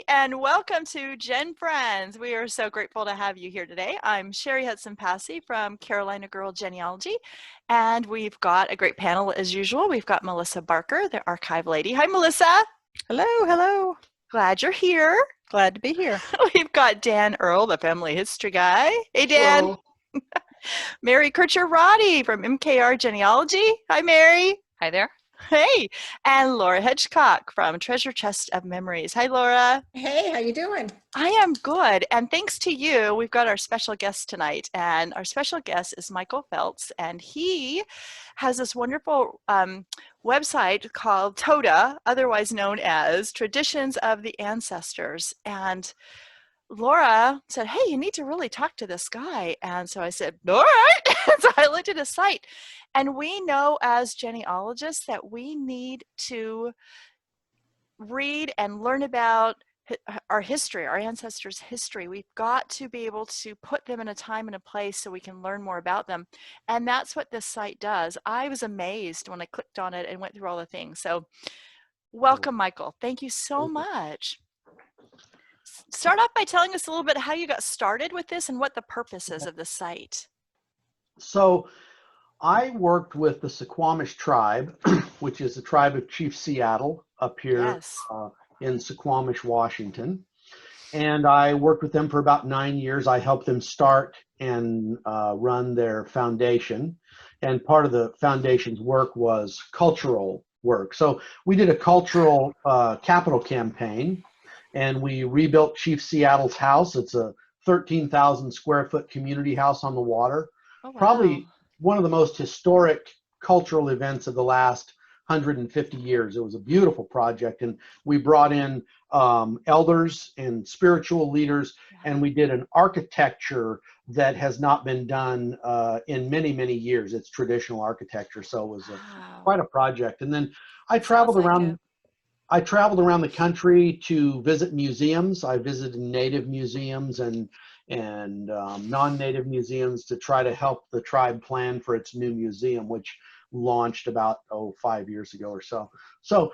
and welcome to GenFriends. We are so grateful to have you here today. I'm Cheri Hudson Passey from Carolina Girl Genealogy, and we've got a great panel as usual. We've got Melissa Barker, the archive lady. Hi, Melissa. Hello, hello. Glad you're here. Glad to be here. We've got Dan Earl, the family history guy. Hey, Dan. Hello. Mary Kircher Roddy from MKR Genealogy. Hi, Mary. Hi there. Hey, and Laura Hedgecock from Treasure Chest of Memories. Hi, Laura. Hey, how you doing? I am good, and thanks to you, we've got our special guest tonight, and our special guest is Micheal Feltz, and he has this wonderful website called TOTA, otherwise known as Traditions of the Ancestors, and Laura said, hey, you need to really talk to this guy. And so I said, all right. So I looked at his site. And we know as genealogists that we need to read and learn about our history, our ancestors' history. We've got to be able to put them in a time and a place so we can learn more about them. And that's what this site does. I was amazed when I clicked on it and went through all the things. So welcome, Micheal. Thank you so much. Start off by telling us a little bit how you got started with this and what the purpose is of the site. So I worked with the Suquamish tribe, which is the tribe of Chief Seattle up here in Suquamish, Washington. And I worked with them for about 9 years. I helped them start and run their foundation. And part of the foundation's work was cultural work. So we did a cultural capital campaign. And we rebuilt Chief Seattle's house. It's a 13,000 square foot community house on the water. Oh, wow. Probably one of the most historic cultural events of the last 150 years. It was a beautiful project. And we brought in elders and spiritual leaders, and we did an architecture that has not been done in many, many years. It's traditional architecture. So it was quite a project. And then I traveled around. I traveled around the country to visit museums. I visited native museums and non-native museums to try to help the tribe plan for its new museum, which launched about 5 years ago or so. So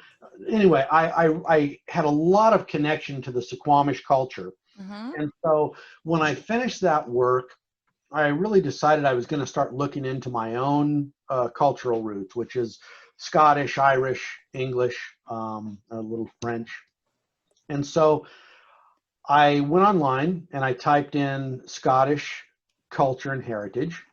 anyway, I had a lot of connection to the Suquamish culture. And so when I finished that work, I really decided I was going to start looking into my own cultural roots, which is Scottish, Irish, English, a little French. And so I went online and I typed in Scottish culture and heritage.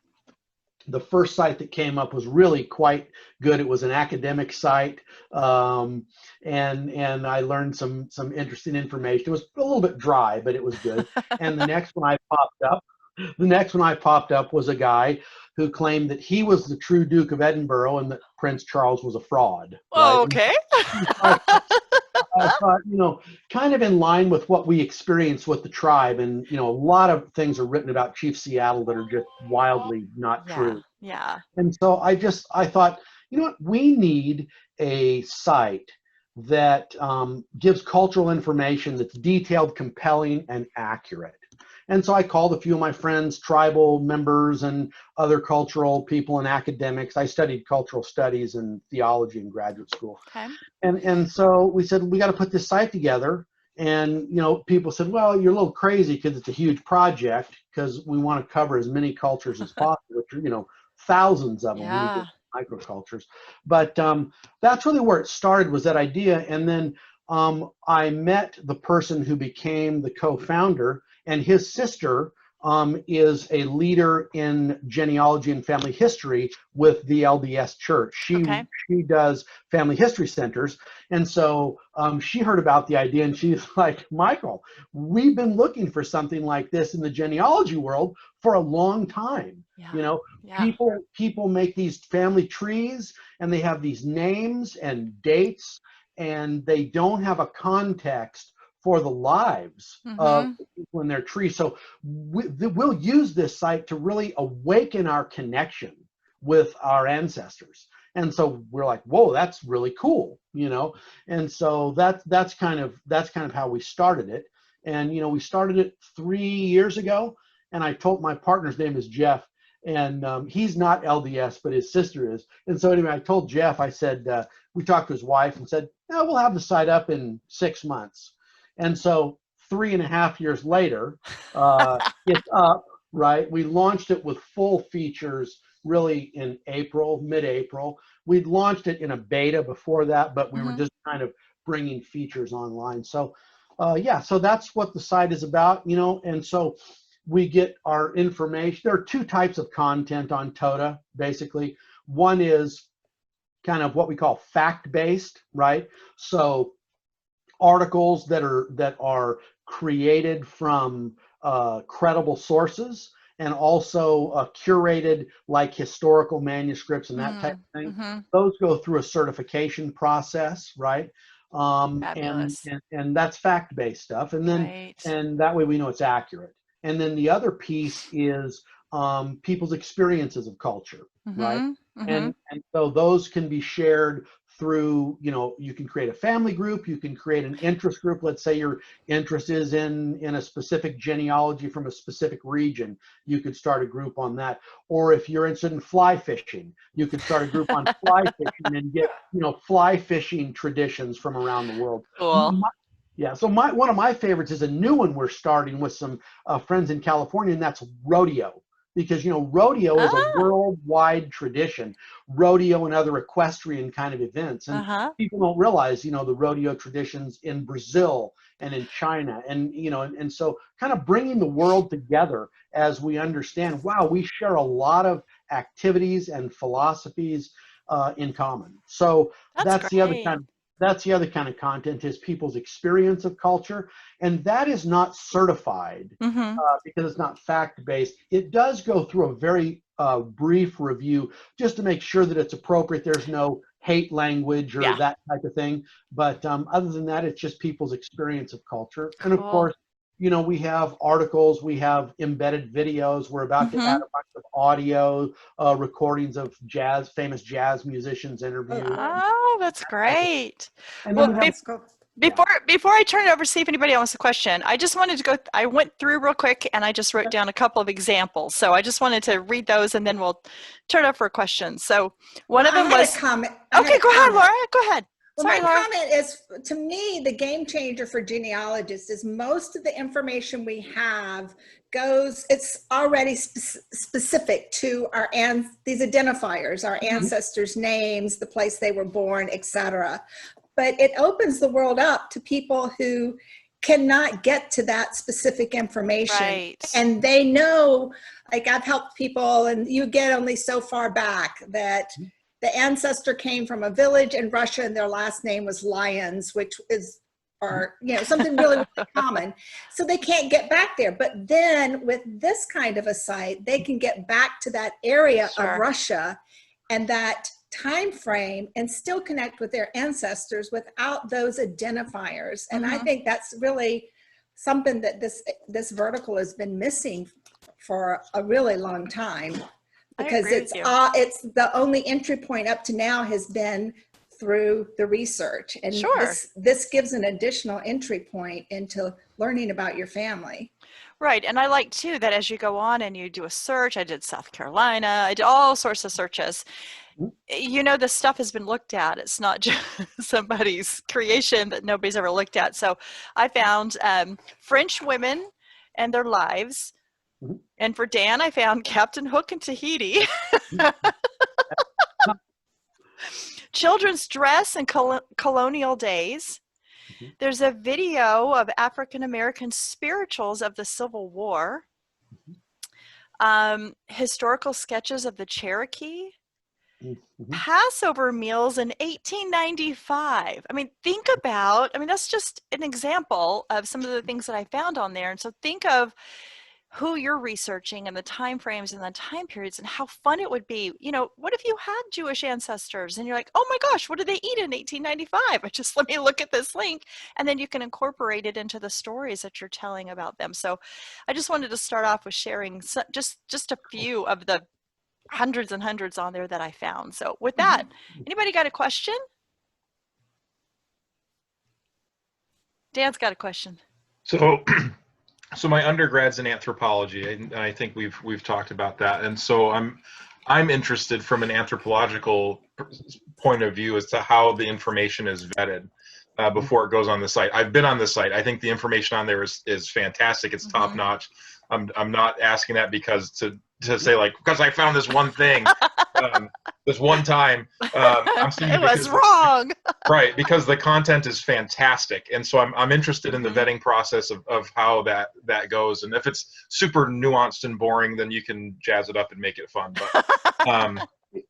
The first site that came up was really quite good. It was an academic site, and I learned some interesting information. It was a little bit dry, but it was good. And the next one I popped up was a guy who claimed that he was the true Duke of Edinburgh and that Prince Charles was a fraud. Right? Okay. I thought, kind of in line with what we experienced with the tribe. And, a lot of things are written about Chief Seattle that are just wildly not true. Yeah. And so I thought, we need a site that gives cultural information that's detailed, compelling, and accurate. And so I called a few of my friends, tribal members and other cultural people and academics. I studied cultural studies and theology in graduate school. Okay. And so we said, we got to put this site together. And, people said, well, you're a little crazy because it's a huge project because we want to cover as many cultures as possible, which are, thousands of them. Yeah. Microcultures. But that's really where it started, was that idea. And then I met the person who became the co-founder, and his sister is a leader in genealogy and family history with the LDS Church. She does family history centers. And so she heard about the idea and she's like, Micheal, we've been looking for something like this in the genealogy world for a long time. People make these family trees and they have these names and dates and they don't have a context for the lives of people in their tree. So we'll use this site to really awaken our connection with our ancestors. And so we're like, whoa, that's really cool, And so that's kind of how we started it. And we started it 3 years ago. And I told my partner's name is Jeff, and he's not LDS, but his sister is. And so anyway, I told Jeff, I said, we talked to his wife and said, we'll have the site up in 6 months. And so 3.5 years later, it's up, right? We launched it with full features really in April, mid-April. We'd launched it in a beta before that, but we were just kind of bringing features online. So yeah, so that's what the site is about, you know, and so we get our information. There are two types of content on TOTA, basically. One is kind of what we call fact-based, right? So articles that are created from credible sources, and also curated, like historical manuscripts and that type of thing. Those go through a certification process, right? And that's fact-based stuff, and then and that way we know it's accurate. And then the other piece is people's experiences of culture, right? And so those can be shared through, you know, you can create a family group, you can create an interest group. Let's say your interest is in a specific genealogy from a specific region, you could start a group on that. Or if you're interested in fly fishing, you could start a group on fly fishing and get, you know, fly fishing traditions from around the world. Cool. Yeah, so one of my favorites is a new one we're starting with some friends in California, and that's rodeo. Because, you know, rodeo is a worldwide tradition, rodeo and other equestrian kind of events. And people don't realize, you know, the rodeo traditions in Brazil and in China. And, you know, and so kind of bringing the world together as we understand, wow, we share a lot of activities and philosophies in common. So that's the other kind of, that's the other kind of content, is people's experience of culture. And that is not certified because it's not fact-based. It does go through a very brief review just to make sure that it's appropriate. There's no hate language or that type of thing. But other than that, it's just people's experience of culture. And of course, you know, we have articles, we have embedded videos. We're about to add a bunch of audio recordings of famous jazz musicians interviewed. Oh, that's great. And Well, then before I turn it over to see if anybody else has a question, I just wanted to I went through real quick and I just wrote down a couple of examples. So I just wanted to read those and then we'll turn it up for questions. So one of them was, a comment. Okay, go ahead, Laura, go ahead. Well, Sorry, my Laura. comment is, to me, the game changer for genealogists is most of the information we have it's already specific to these identifiers, our ancestors' names, the place they were born, etc. But it opens the world up to people who cannot get to that specific information. And they know, like I've helped people, and you get only so far back that the ancestor came from a village in Russia and their last name was Lyons, which is, or, you know, something really, really common. So they can't get back there. But then with this kind of a site, they can get back to that area of Russia and that time frame and still connect with their ancestors without those identifiers. And I think that's really something that this vertical has been missing for a really long time. Because it's the only entry point up to now has been through the research, and this gives an additional entry point into learning about your family. Right, and I like too that as you go on and you do a search, I did South Carolina, I did all sorts of searches. You know, this stuff has been looked at. It's not just somebody's creation that nobody's ever looked at. So I found French women and their lives. And for Dan, I found Captain Hook in Tahiti. Children's dress in colonial days. There's a video of African-American spirituals of the Civil War. Historical sketches of the Cherokee. Passover meals in 1895. I mean, think about, that's just an example of some of the things that I found on there. And so think of who you're researching and the time frames and the time periods and how fun it would be. You know, what if you had Jewish ancestors and you're like, oh my gosh, what did they eat in 1895? Just let me look at this link, and then you can incorporate it into the stories that you're telling about them. So I just wanted to start off with sharing just a few of the hundreds and hundreds on there that I found. So with that, anybody got a question? Dan's got a question. So my undergrad's in anthropology, and I think we've talked about that. And so I'm interested from an anthropological point of view as to how the information is vetted. before it goes on the site. I've been on the site. I think the information on there is fantastic. It's top notch. I'm not asking that because to say like, because I found this one thing this one time. I'm saying it was wrong. Right, because the content is fantastic, and so I'm interested in the vetting process of how that goes. And if it's super nuanced and boring, then you can jazz it up and make it fun.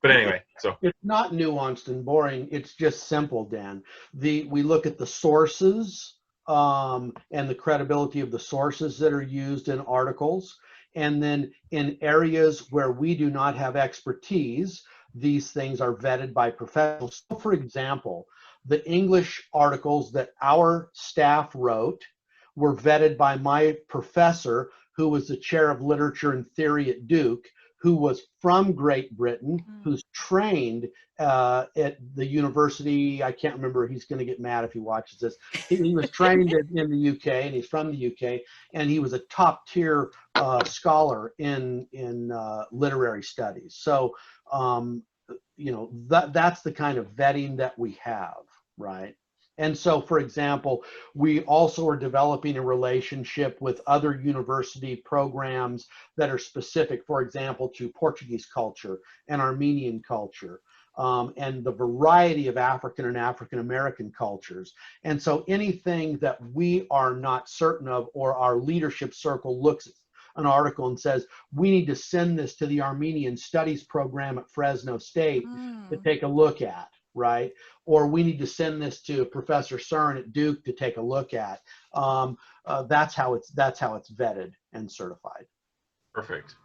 But anyway, so it's not nuanced and boring. It's just simple, Dan. We look at the sources and the credibility of the sources that are used in articles, and then in areas where we do not have expertise, these things are vetted by professionals. So for example, the English articles that our staff wrote were vetted by my professor, who was the chair of literature and theory at Duke, who was from Great Britain, who's trained at the university. I can't remember. He's going to get mad if he watches this. He was trained in the UK, and he's from the UK, and he was a top tier scholar in literary studies. So, that's the kind of vetting that we have, right? And so, for example, we also are developing a relationship with other university programs that are specific, for example, to Portuguese culture and Armenian culture, and the variety of African and African American cultures. And so anything that we are not certain of, or our leadership circle looks at an article and says, we need to send this to the Armenian Studies program at Fresno State to take a look at, right? Or we need to send this to Professor Cern at Duke to take a look at. That's how it's vetted and certified. perfect.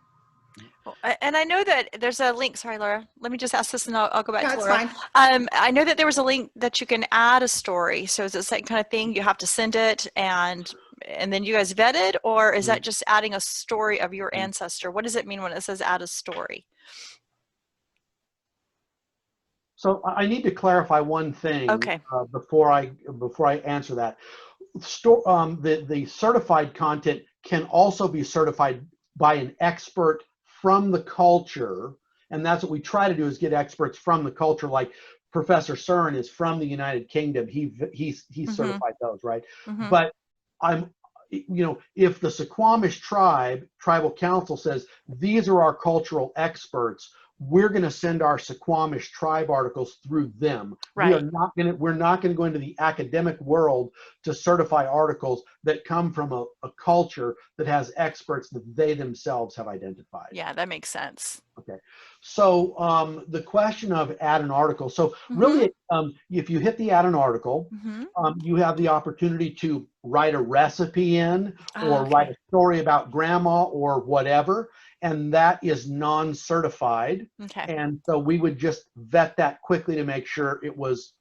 And I know that there's a link. Sorry, Laura. Let me just ask this, and I'll go back to That's Laura. fine. I know that there was a link that you can add a story. So is it the same kind of thing? You have to send it, and then you guys vet it, or is that just adding a story of your ancestor? What does it mean when it says add a story? So I need to clarify one thing before I answer that. The certified content can also be certified by an expert from the culture, and that's what we try to do, is get experts from the culture. Like Professor Cern is from the United Kingdom. He's certified those, right? But if the Suquamish tribal council says these are our cultural experts, we're going to send our Suquamish tribe articles through them. Right. We're not going to go into the academic world to certify articles that come from a culture that has experts that they themselves have identified. Yeah, that makes sense. Okay. So the question of add an article. So really, if you hit the add an article, you have the opportunity to write a recipe in, or write a story about grandma or whatever. And that is non-certified. Okay. And so we would just vet that quickly to make sure it was,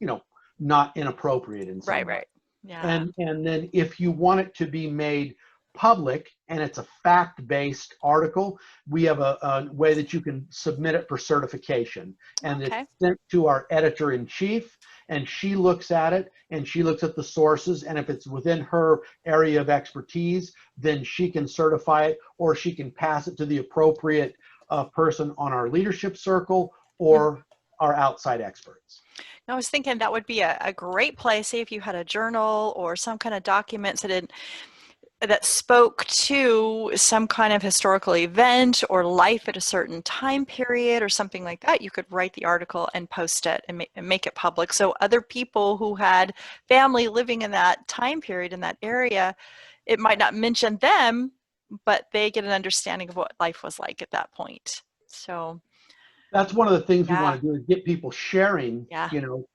not inappropriate in some way. Right. Yeah. And then if you want it to be made public and it's a fact-based article, we have a way that you can submit it for certification. And it's sent to our editor-in-chief, and she looks at it, and she looks at the sources, and if it's within her area of expertise, then she can certify it, or she can pass it to the appropriate person on our leadership circle or our outside experts. I was thinking that would be a great place, say if you had a journal or some kind of documents that spoke to some kind of historical event or life at a certain time period or something like that. You could write the article and post it and make it public. So other people who had family living in that time period in that area, it might not mention them, but they get an understanding of what life was like at that point. So that's one of the things we want to do, is get people sharing,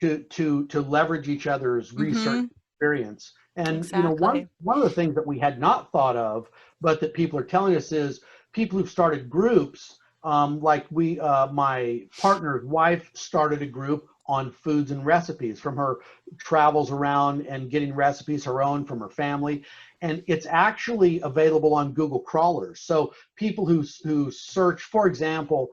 to leverage each other's research experience. And one of the things that we had not thought of, but that people are telling us, is people who've started groups, like my partner's wife started a group on foods and recipes from her travels around and getting recipes her own from her family. And it's actually available on Google crawlers. So people who search, for example,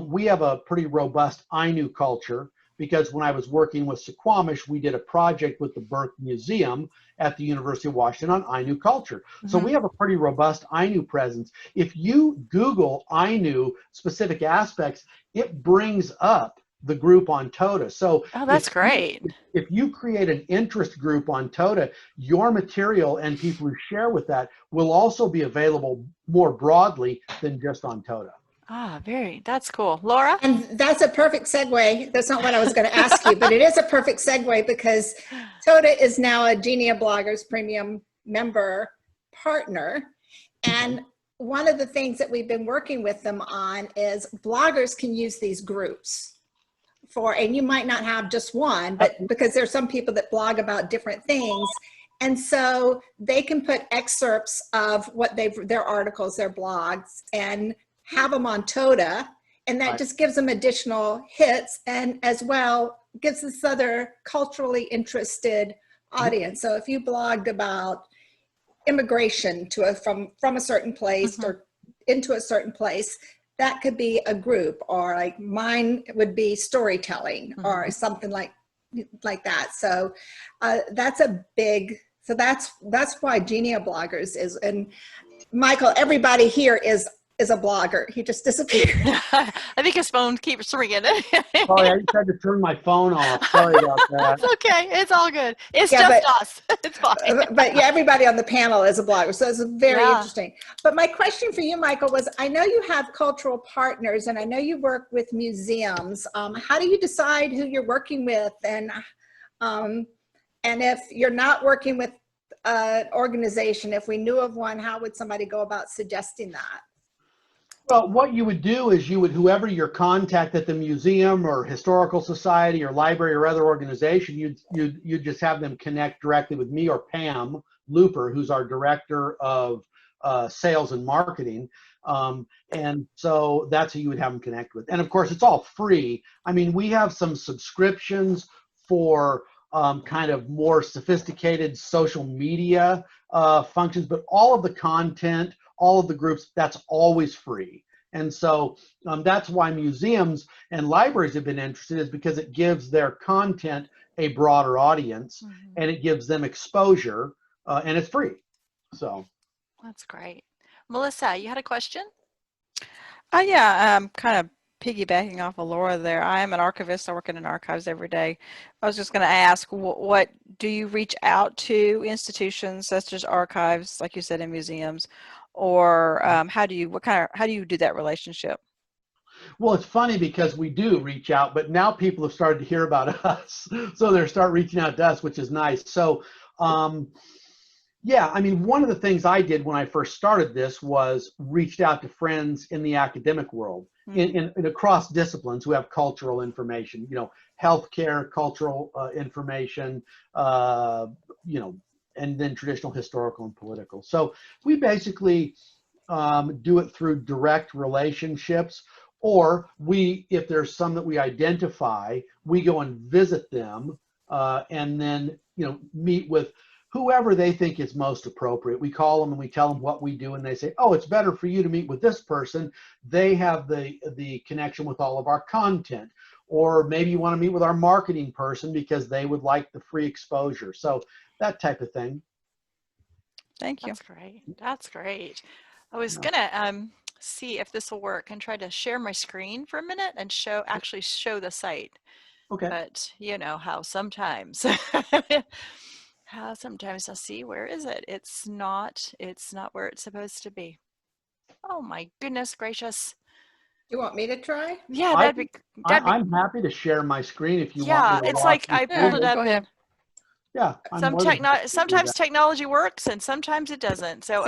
we have a pretty robust Ainu culture, because when I was working with Suquamish, we did a project with the Burke Museum at the University of Washington on Ainu culture. So we have a pretty robust Ainu presence. If you Google Ainu specific aspects, it brings up the group on TOTA. So Oh, that's great. If you create an interest group on TOTA, your material and people who share with that will also be available more broadly than just on TOTA. Ah, that's cool. Laura? And that's a perfect segue. That's not what I was going to ask you, but it is a perfect segue because TOTA is now a Geneabloggers premium member partner. And one of the things that we've been working with them on is bloggers can use these groups for, and you might not have just one, but because there's some people that blog about different things. And so they can put excerpts of what their articles, their blogs, and have them on TOTA, and that just gives them additional hits, and as well gives this other culturally interested audience. So if you blogged about immigration from a certain place or into a certain place, that could be a group, or like mine would be storytelling or something like that. So that's a big, so that's why Geneabloggers is, and Michael, everybody here is a blogger. He just disappeared. I think his phone keeps ringing. Sorry, I just had to turn my phone off. Sorry about that. It's okay. It's all good. It's just us. It's fine. But yeah, everybody on the panel is a blogger. So it's very interesting. But my question for you, Michael, was I know you have cultural partners and I know you work with museums. How do you decide who you're working with? And if you're not working with an organization, if we knew of one, how would somebody go about suggesting that? Well, what you would do is whoever your contact at the museum or historical society or library or other organization, you'd just have them connect directly with me or Pam Looper, who's our director of sales and marketing. And so that's who you would have them connect with. And of course, it's all free. I mean, we have some subscriptions for kind of more sophisticated social media functions, but all of the content, all of the groups, that's always free. And so that's why museums and libraries have been interested, is because it gives their content a broader audience and it gives them exposure and it's free. So that's great. Melissa, you had a question? Yeah, kind of piggybacking off of Laura there. I am an archivist. I work in archives every day. I was just going to ask, what do you reach out to institutions such as archives, like you said, in museums, or how do you do that relationship? Well, it's funny because we do reach out, but now people have started to hear about us, so they start reaching out to us, which is nice. So yeah, I mean, one of the things I did when I first started this was reached out to friends in the academic world, in across disciplines who have cultural information, you know, healthcare, cultural information, you know, and then traditional historical and political. So we basically do it through direct relationships, or if there's some that we identify, we go and visit them and then, you know, meet with whoever they think is most appropriate. We call them and we tell them what we do, and they say, oh, it's better for you to meet with this person. They have the connection with all of our content. Or maybe you want to meet with our marketing person because they would like the free exposure. So that type of thing. Thank you. That's great. That's great. I was gonna see if this will work and try to share my screen for a minute and actually show the site. Okay. But you know how sometimes sometimes I'll see, where is it? It's not where it's supposed to be. Oh my goodness gracious. You want me to try? Yeah, I'm happy to share my screen if you want me to. Yeah, it's like I pulled it up. Go ahead. Yeah. Sometimes technology works and sometimes it doesn't. So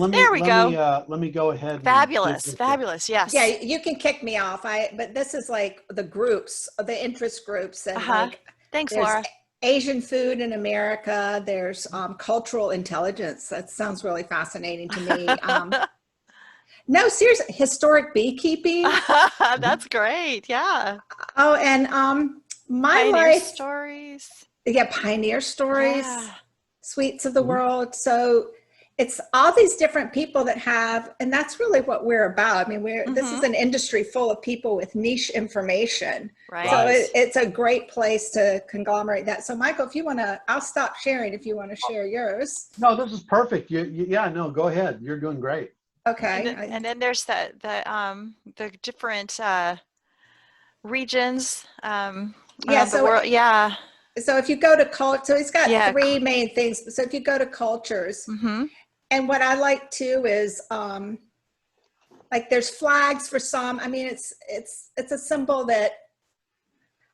there we go. Let me go ahead. Fabulous. Fabulous. Yes. Yeah, you can kick me off. But this is like the groups, the interest groups, and like thanks, Laura. Asian food in America. There's cultural intelligence. That sounds really fascinating to me. No, seriously, historic beekeeping. That's great. Yeah. Oh, and my Pioneer life stories. Yeah, pioneer stories, Yeah. Sweets of the World. So it's all these different people that have, and that's really what we're about. I mean, this is an industry full of people with niche information. Right. So it's a great place to conglomerate that. So Michael, if you want to, I'll stop sharing if you want to share yours. No, this is perfect. Yeah, no, go ahead. You're doing great. Okay. And then there's the different regions Yeah, around the so world. Yeah. so if you go to culture, so he's got Yeah. three main things. So if you go to cultures, Mm-hmm. and what I like too is like there's flags for some. I mean, it's a symbol that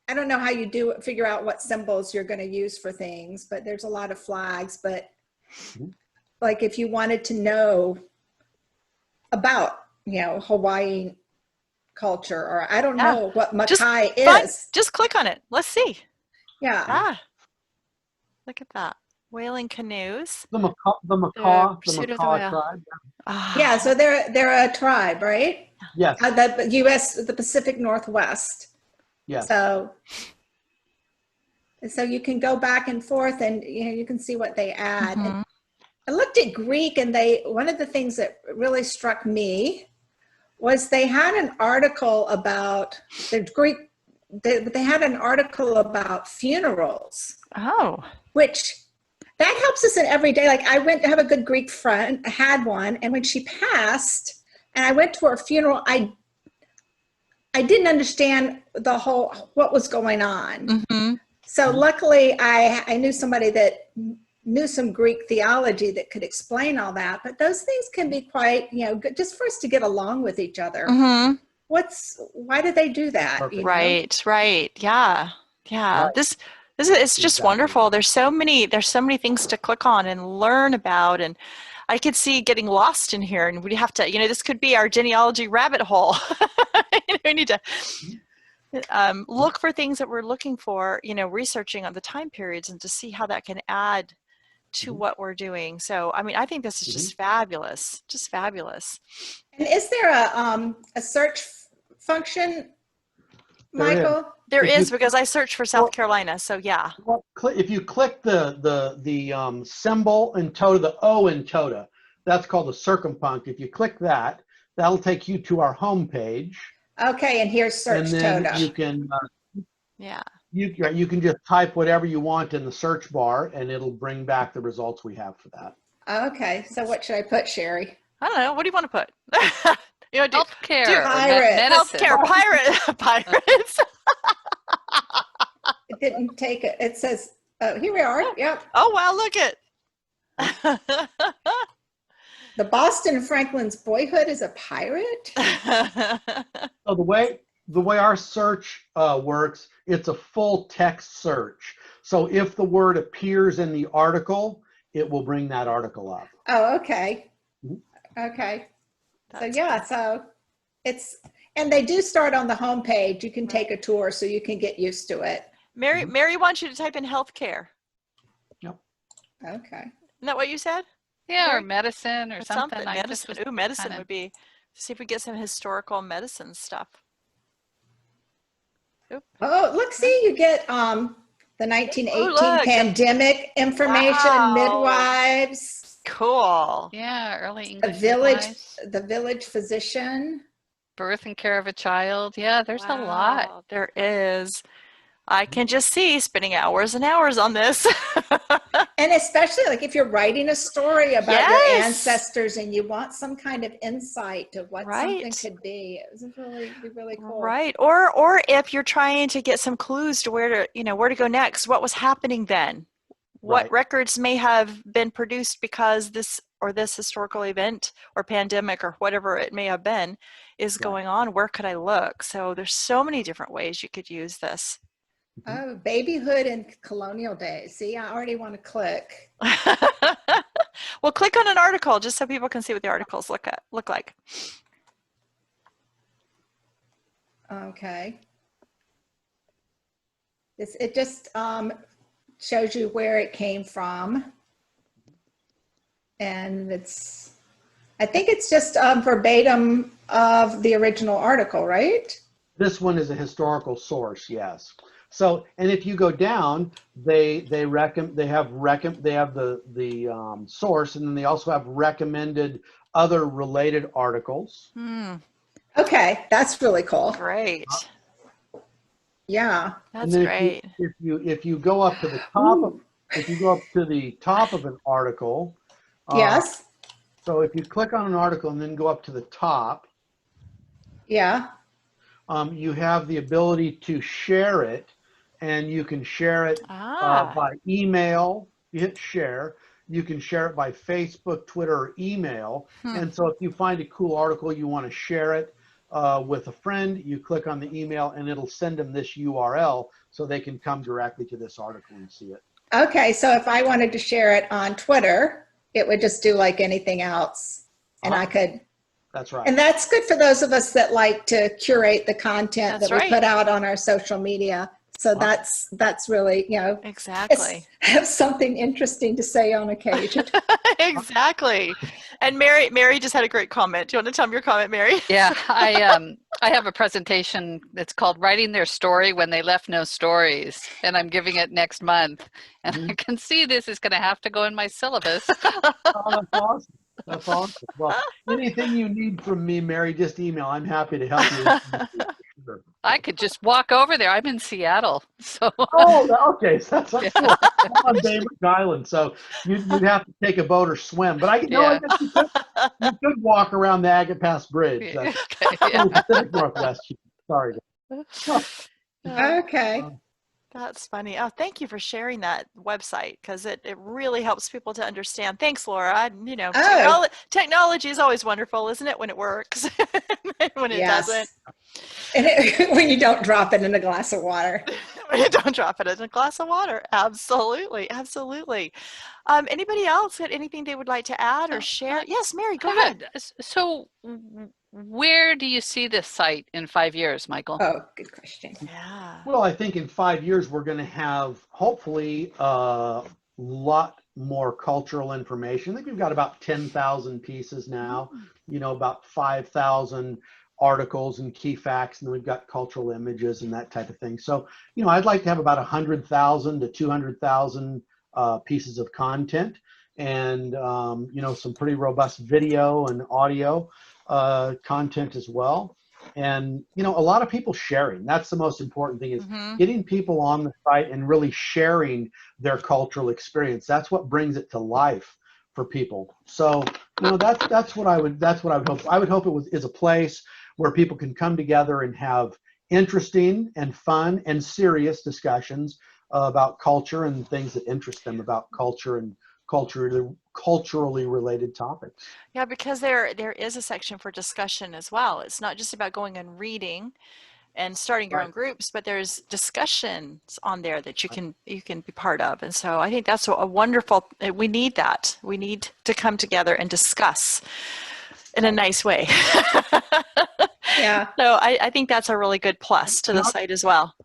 I don't know how you figure out what symbols you're going to use for things, but there's a lot of flags. But like if you wanted to know about, you know, Hawaiian culture, or I don't Yeah. know what Just Makai fun. is. Just click on it. Let's see. Yeah. Ah, look at that. Whaling canoes. The Macaw Pursuit of the whale. tribe. Ah. Yeah. So they're a tribe, right? Yes. The U.S., the Pacific Northwest. Yes. So you can go back and forth, and you know you can see what they add. Mhm. And I looked at Greek, and one of the things that really struck me was they had an article about the Greek. They had an article about funerals, Oh. which that helps us in every day. Like I went to have a good Greek friend, I had one, and when she passed, and I went to her funeral, I didn't understand what was going on. Mm-hmm. So luckily I knew somebody that knew some Greek theology that could explain all that, but those things can be quite, you know, good just for us to get along with each other. Mm-hmm. Why do they do that? Perfect. You know? Right. Yeah. Right. This is it's just Exactly. wonderful. There's so many things to click on and learn about, and I could see getting lost in here, and we have to, you know, this could be our genealogy rabbit hole. We need to look for things that we're looking for, you know, researching on the time periods and to see how that can add to what we're doing. So, I mean, I think this is just fabulous, just fabulous. And is there a search function, There is. Michael? There If you- is, because I searched for South Carolina, so yeah. Well, if you click the symbol in TOTA, the O in TOTA, that's called a circumpunct. If you click that, that'll take you to our home page. Okay, and here's search And then TOTA. you can Yeah. you can just type whatever you want in the search bar, and it'll bring back the results we have for that. Okay, so what should I put, Cheri? I don't know. What do you want to put? You know, Healthcare, Pirate. medicine. healthcare, pirates. It didn't take it. It says, here we are. Yep. Oh wow, look it. The Boston Franklin's boyhood is a pirate. So the way our search works, it's a full text search. So if the word appears in the article, it will bring that article up. Oh, okay. Mhm. Okay. So That's yeah, so and they do start on the home page. You can take a tour so you can get used to it. Mary wants you to type in healthcare. Okay. Isn't that what you said? Yeah, or medicine or Or something. I just Medicine. was Ooh, medicine kind of- would be. See if we get some historical medicine stuff. Oh, look, see, you get the 1918 look. pandemic information, Wow. midwives, Cool. Yeah, early the English village, midwives, the village physician. birth and care of a child. Yeah, there's a lot. Wow, there is. I can just see spending hours and hours on this. And especially like if you're writing a story about your Yes. ancestors and you want some kind of insight to what something Right. could be, it was really cool. Right. Or if you're trying to get some clues to where to go next, what was happening then? What Right. records may have been produced because this historical event or pandemic or whatever it may have been is Right. going on? Where could I look? So there's so many different ways you could use this. Oh, babyhood in colonial days. See, I already want to click. Well, click on an article just so people can see what the articles look like. Okay. It just shows you where it came from. And I think it's just verbatim of the original article, right? This one is a historical source, yes. So, and if you go down, they have the source, and then they also have recommended other related articles. Okay, that's really cool. Great. Yeah. That's And then great. If you go up to the top of an article, Yes. so if you click on an article and then go up to the top, Yeah. you have the ability to share it, and you can share it by email. You hit share. You can share it by Facebook, Twitter, or email. And so if you find a cool article, you want to share it with a friend, you click on the email and it'll send them this URL so they can come directly to this article and see it. Okay, so if I wanted to share it on Twitter, it would just do like anything else, and I could. That's right. And that's good for those of us that like to curate the content that we put out on our social media. So that's really, you know, exactly, have something interesting to say on occasion. Exactly. And Mary just had a great comment. Do you want to tell me your comment, Mary? Yeah, I have a presentation that's called Writing Their Story When They Left No Stories, and I'm giving it next month. And I can see this is going to have to go in my syllabus. Oh, that's awesome. That's awesome. Well, anything you need from me, Mary, just email. I'm happy to help you. Sure. I could just walk over there. I'm in Seattle, so. Oh, okay. So that's cool. I'm on Bainbridge Island, so you'd have to take a boat or swim. But I guess you could walk around the Agate Pass Bridge. That's Pacific Northwest. Sorry. Okay. That's funny. Oh, thank you for sharing that website, because it really helps people to understand. Thanks, Laura. You know, technology is always wonderful, isn't it, when it works? When it doesn't. And when you don't drop it in a glass of water. When you don't drop it in a glass of water. Absolutely. Absolutely. Anybody else had anything they would like to add or share? Yes, Mary, go ahead. So where do you see this site in 5 years, Micheal? Oh, good question. Yeah. Well, I think in 5 years, we're going to have hopefully a lot more cultural information. I think we've got about 10,000 pieces now, you know, about 5,000 articles and key facts, and then we've got cultural images and that type of thing. So, you know, I'd like to have about 100,000 to 200,000 pieces of content, and, you know, some pretty robust video and audio content as well. And, you know, a lot of people sharing. That's the most important thing, is getting people on the site and really sharing their cultural experience. That's what brings it to life for people. So, you know, that's what I would hope. I would hope it is a place where people can come together and have interesting and fun and serious discussions about culture and things that interest them about culture and culturally related topics. Yeah, because there is a section for discussion as well. It's not just about going and reading and starting your own groups, but there's discussions on there that you can be part of. And so I think that's a wonderful, we need that. We need to come together and discuss in a nice way. Yeah. So I think that's a really good plus to the site as well.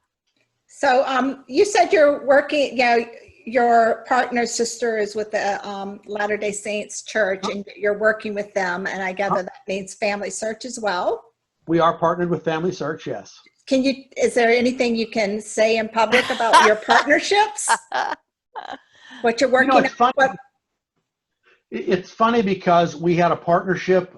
So you said you're working, you know, your partner's sister is with the Latter-day Saints Church, and you're working with them, and I gather that means Family Search as well. We are partnered with Family Search, yes. Is there anything you can say in public about your partnerships? What you're working on? It's funny because we had a partnership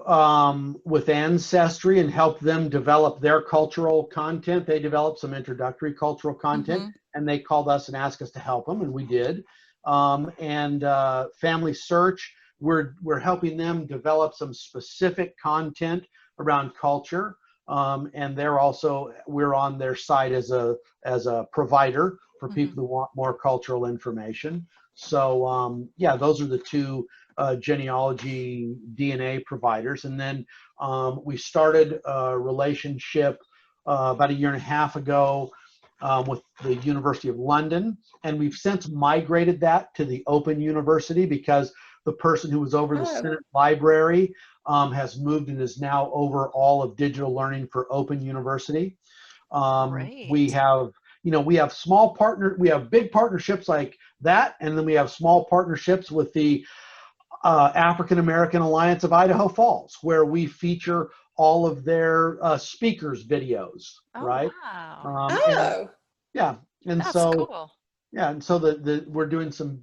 with Ancestry and helped them develop their cultural content. They developed some introductory cultural content, and they called us and asked us to help them, and we did. And Family Search, we're helping them develop some specific content around culture, and we're on their site as a provider for people who want more cultural information. So yeah, those are the two genealogy DNA providers. And then we started a relationship about 1.5 years ago with the University of London, and we've since migrated that to the Open University, because the person who was over the Senate Library has moved and is now over all of digital learning for Open University. We have, you know, we have big partnerships like that, and then we have small partnerships with the African American Alliance of Idaho Falls, where we feature all of their speakers' videos, right? Wow. And that's so cool. Yeah, and so we're doing some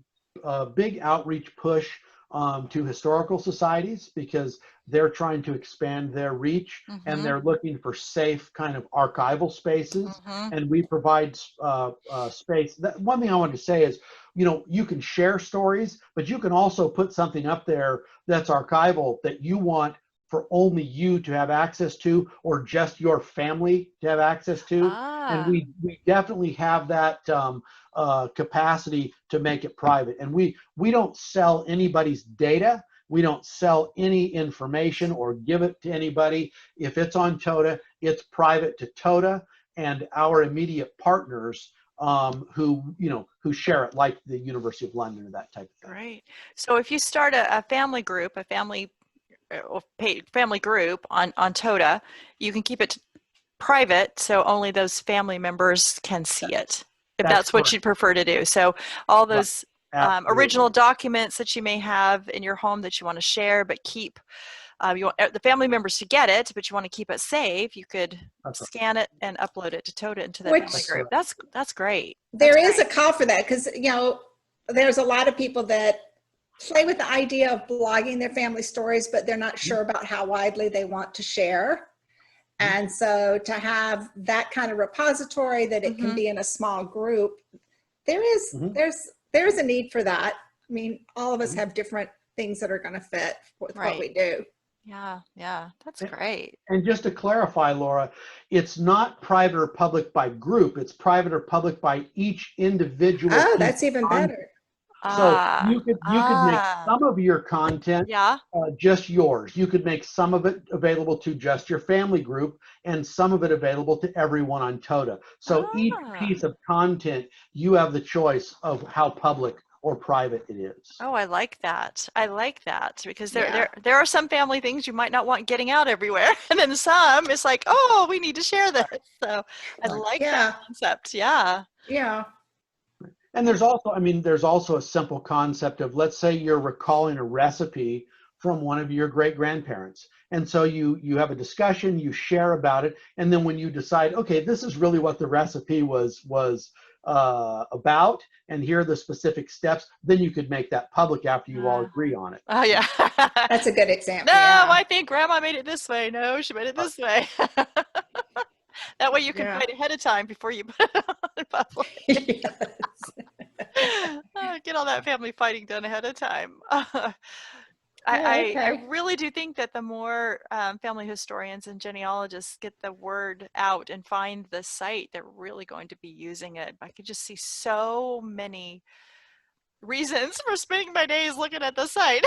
big outreach push to historical societies, because they're trying to expand their reach, and they're looking for safe kind of archival spaces, and we provide space. One thing I wanted to say is, you know, you can share stories, but you can also put something up there that's archival that you want for only you to have access to, or just your family to have access to. And we definitely have that capacity to make it private. And we don't sell anybody's data. We don't sell any information or give it to anybody. If it's on TOTA, it's private to TOTA and our immediate partners who share it, like the University of London or that type of thing. Right. So if you start a family group, a family group on TOTA, you can keep it private, so only those family members can see it, if that's what you'd prefer to do. So all those original documents that you may have in your home that you want to share, but keep, you want the family members to get it, but you want to keep it safe, you could scan it and upload it to TOTA into that family group. That's great. There is a call for that, because there's a lot of people that play with the idea of blogging their family stories, but they're not sure about how widely they want to share. And so to have that kind of repository that it can be in a small group, there's a need for that. I mean, all of us have different things that are going to fit with what we do. Yeah, that's great. And just to clarify, Laura, it's not private or public by group. It's private or public by each individual. Oh, that's even better. So you could make some of your content just yours. You could make some of it available to just your family group and some of it available to everyone on TOTA. So each piece of content, you have the choice of how public or private it is. Oh, I like that. I like that, because there are some family things you might not want getting out everywhere, and then some it's like, oh, we need to share this. So I like that concept. Yeah. And there's also a simple concept of, let's say you're recalling a recipe from one of your great grandparents. And so you have a discussion, you share about it. And then when you decide, okay, this is really what the recipe was about, and here are the specific steps, then you could make that public after you all agree on it. Oh, yeah. That's a good example. No, I think Grandma made it this way. No, she made it this way. That way you can fight ahead of time before you put it on public. Get all that family fighting done ahead of time. I really do think that the more family historians and genealogists get the word out and find the site, they're really going to be using it. I could just see so many reasons for spending my days looking at the site.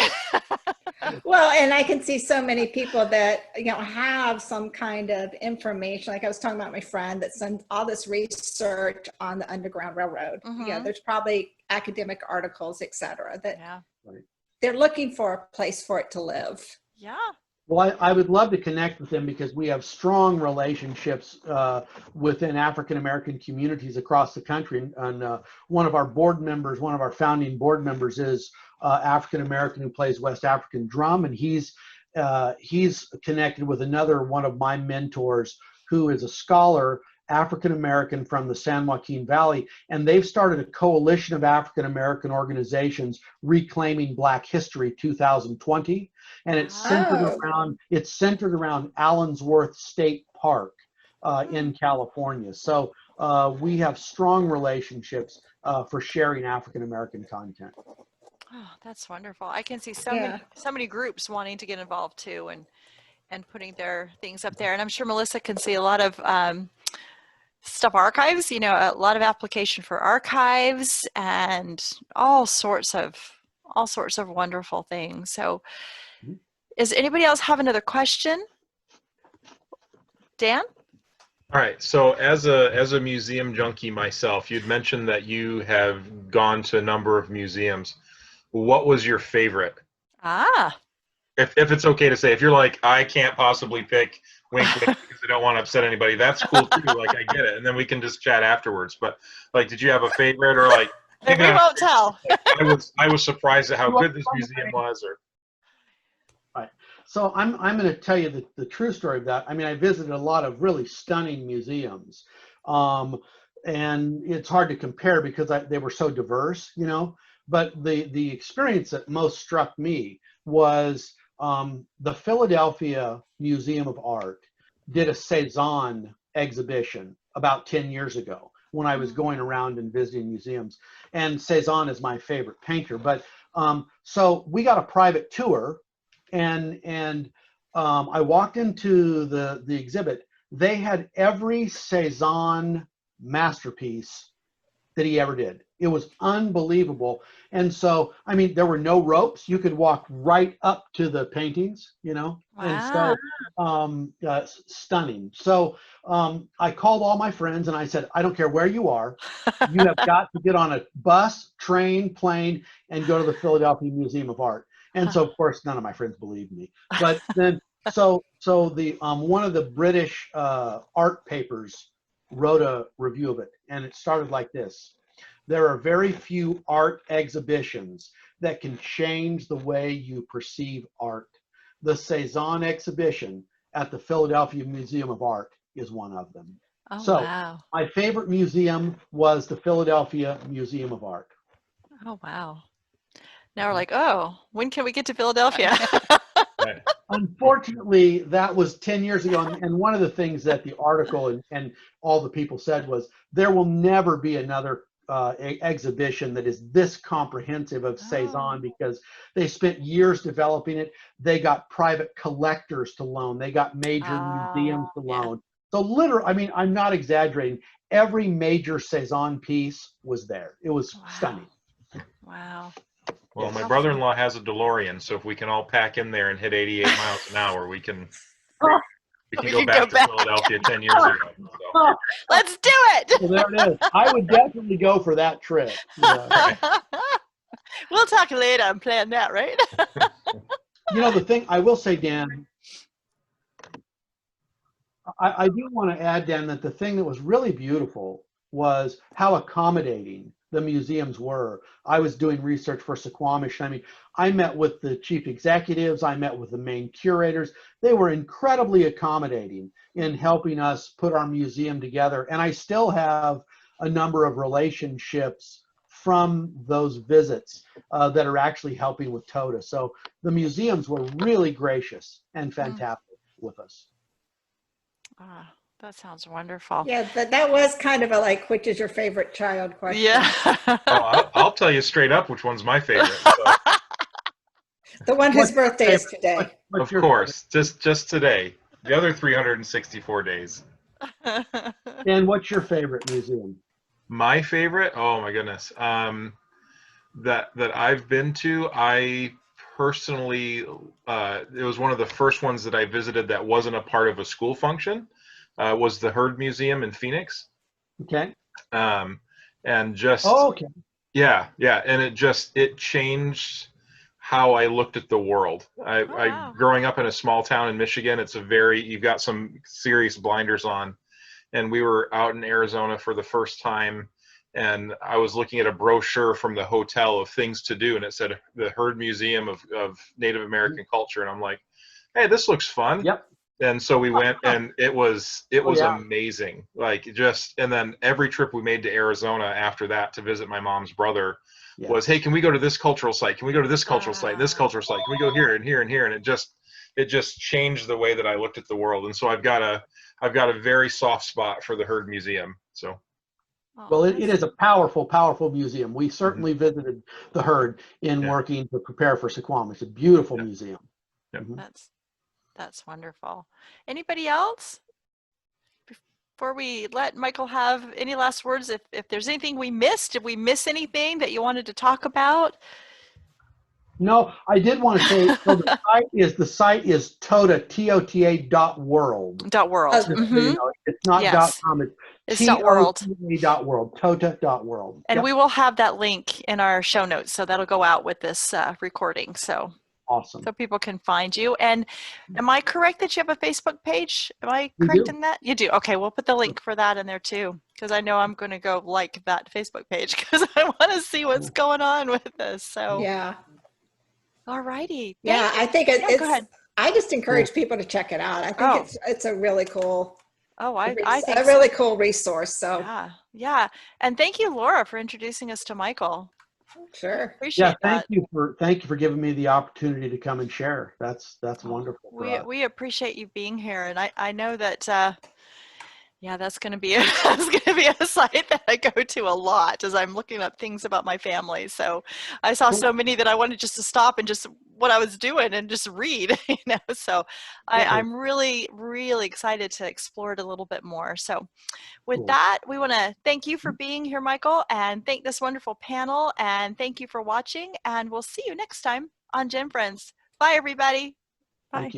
Well, and I can see so many people that have some kind of information. Like I was talking about my friend that sent all this research on the Underground Railroad. There's probably academic articles, etc. that they're looking for a place for it to live. Yeah. Well, I would love to connect with them, because we have strong relationships within African-American communities across the country. And one of our founding board members is African-American who plays West African drum. And he's connected with another one of my mentors who is a scholar, African-American from the San Joaquin Valley, and they've started a coalition of African-American organizations reclaiming Black History 2020, and it's centered around Allensworth State Park in California. So we have strong relationships for sharing African-American content. Oh, that's wonderful. I can see so many groups wanting to get involved too, and putting their things up there. And I'm sure Melissa can see a lot of stuff archives, a lot of application for archives and all sorts of wonderful things. So does anybody else have another question? Dan? All right. So as a museum junkie myself, you'd mentioned that you have gone to a number of museums. What was your favorite? If it's okay to say, if you're like, I can't possibly pick, wink, wink, because I don't want to upset anybody, that's cool too. Like, I get it. And then we can just chat afterwards. But like, did you have a favorite, or like? We won't tell. Like, I was surprised at how good this museum was. Or. Right. So I'm going to tell you the true story of that. I mean, I visited a lot of really stunning museums, and it's hard to compare because they were so diverse, But the experience that most struck me was the Philadelphia Museum of Art did a Cezanne exhibition about 10 years ago when I was going around and visiting museums. And Cezanne is my favorite painter. But so we got a private tour, and I walked into the exhibit. They had every Cezanne masterpiece that he ever did. It was unbelievable. And so, I mean, there were no ropes. You could walk right up to the paintings, you know, and so stunning. So I called all my friends and I said, I don't care where you are. You have got to get on a bus, train, plane, and go to the Philadelphia Museum of Art. And so, of course, none of my friends believed me. But then, so the one of the British art papers wrote a review of it, and it started like this: there are very few art exhibitions that can change the way you perceive art. The Cezanne exhibition at the Philadelphia Museum of Art is one of them. Oh, So wow. my favorite museum was the Philadelphia Museum of Art. Oh, wow. Now we're like, oh, when can we get to Philadelphia? Right. Unfortunately, that was 10 years ago. And one of the things that the article and all the people said was there will never be another exhibition that is this comprehensive of Cezanne, because they spent years developing it. They got private collectors to loan. They got major museums to loan. So literally, I mean, I'm not exaggerating. Every major Cezanne piece was there. It was stunning. Wow. Well, my brother-in-law has a DeLorean, so if we can all pack in there and hit 88 miles an hour, we can go back to Philadelphia 10 years ago. So. Let's do it. Well, there it is. I would definitely go for that trip. Yeah. We'll talk later and plan that, right? You know, the thing I will say, Dan, I do want to add, Dan, that the thing that was really beautiful was how accommodating the museums were. I was doing research for Suquamish. I mean, I met with the chief executives. I met with the main curators. They were incredibly accommodating in helping us put our museum together. And I still have a number of relationships from those visits that are actually helping with TOTA. So the museums were really gracious and fantastic with us. Ah, that sounds wonderful. Yeah, that was kind of a like, which is your favorite child question? Yeah. Oh, I'll tell you straight up which one's my favorite. So. The one whose birthday is today. Of course, just today. The other 364 days. And what's your favorite museum? My favorite? Oh my goodness. That I've been to, I personally, it was one of the first ones that I visited that wasn't a part of a school function. Was the Heard Museum in Phoenix. Okay. And just okay. Yeah, and it changed how I looked at the world. I growing up in a small town in Michigan, you've got some serious blinders on. And we were out in Arizona for the first time, and I was looking at a brochure from the hotel of things to do, and it said the Heard Museum of Native American Culture, and I'm like, hey, this looks fun. Yep. And so we went, and it was amazing. And then every trip we made to Arizona after that to visit my mom's brother was, hey, can we go to this cultural site? Can we go to this cultural site? And this cultural site? Can we go here and here and here? And it just changed the way that I looked at the world. And so I've got a very soft spot for the Heard Museum. So. Well, it is a powerful, powerful museum. We certainly visited the Heard in working to prepare for Suquamish. It's a beautiful museum. Yep. That's wonderful. Anybody else? Before we let Micheal have any last words, if there's anything we missed, did we miss anything that you wanted to talk about? No, I did want to say, so the site is TOTA, TOTA.world. .world. Mm-hmm. So you know, it's not .com, it's .world. TOTA.world, TOTA.world. And we will have that link in our show notes, so that'll go out with this recording. So awesome. So people can find you. And am I correct that you have a Facebook page? Am I correct in that? You do. Okay, we'll put the link for that in there too, because I know I'm going to go like that Facebook page because I want to see what's going on with this. So yeah. All righty. Yeah, I think it's. Go ahead. I just encourage people to check it out. I think it's a really cool. I think a really cool resource. So yeah. And thank you, Laura, for introducing us to Micheal. Sure. Appreciate that. Thank you for giving me the opportunity to come and share. That's wonderful. We appreciate you being here, and I know that Yeah, that's going to be a site that I go to a lot as I'm looking up things about my family. So I saw so many that I wanted just to stop and just what I was doing and just read, So I'm really, really excited to explore it a little bit more. So with that, we want to thank you for being here, Micheal, and thank this wonderful panel, and thank you for watching, and we'll see you next time on GenFriends. Bye, everybody. Bye.